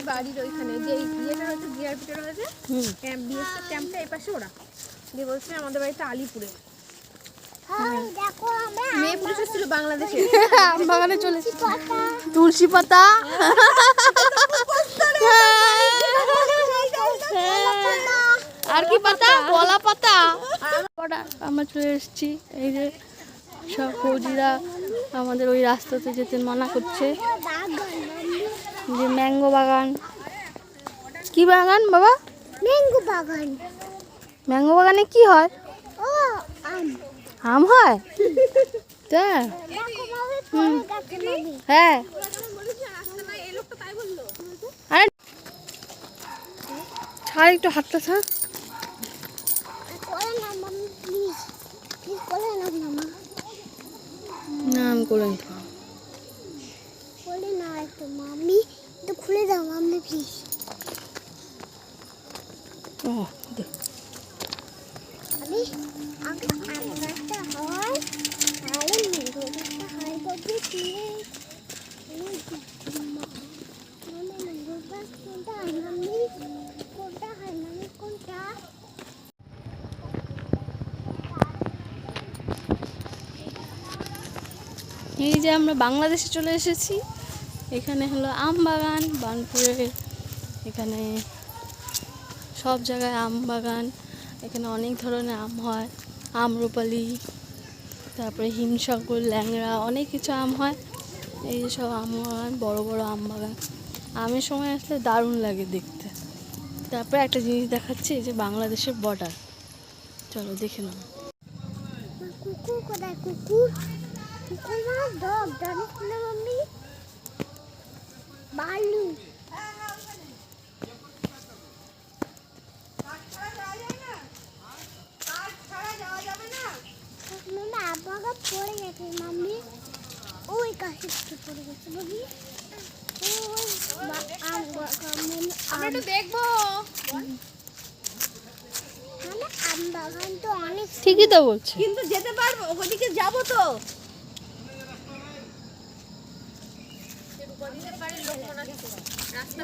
বাড়ির ওইখানে যে ইয়েটা রয়েছে জিআরপিটা রয়েছে ক্যাম্প বিএসএফ ক্যাম্পটা এই পাশে ওরা দিয়ে বলছে আমাদের বাড়িতে আলিপুরে মেয়ে পুলিশ এসেছিল বাংলাদেশে বাগানে চলে তুলসী পাতা আর কি পাতা কলা পাতা আমরা চলে এসেছি এই যে সব ফৌজিরা আমাদের ওই রাস্তাতে যেতে মানা করছে যে ম্যাঙ্গো বাগান কি বাগান বাবা ম্যাঙ্গো বাগান ম্যাঙ্গো বাগানে কি হয় ও আম আম হয় তা হ্যাঁ আরে ছাড় একটু হাতটা ছাড় নাম করলেন তো বলে না একটু মাম্মি একটু খুলে দাও মাম্মি প্লিজ ও আমি আগে আমটা হয় তাহলে ম্যাঙ্গো গাছটা হয় বলতে কি মানে ম্যাঙ্গো গাছ কোনটা মাম্মি কোনটা হয় মাম্মি কোনটা এই যে আমরা বাংলাদেশে চলে এসেছি এখানে হলো আম বাগান বার্নপুরে এখানে সব জায়গায় আম বাগান এখানে অনেক ধরনের আম হয় আম্রপালি তারপরে হিমসাগর ল্যাংড়া অনেক কিছু আম হয় এই যে সব আম বাগান বড় বড় আম বাগান আমের সময় আসলে দারুণ লাগে দেখতে তারপরে একটা জিনিস দেখাচ্ছি এই যে বাংলাদেশের বর্ডার চলো দেখে নাও কুকুর কোথায় কুকুর কুকুর না ডগ জানিস না মাম্মি বালু মাম্মা আব্বাকে পড়ে গেছে মাম্মি ওই কাছে পড়ে গেছে মাম্মি আমরা একটু দেখবো আম বাগান তো অনেক ঠিকই তো বলছি কিন্তু যেতে পারবো ওদিকে যাবো তো রাস্তা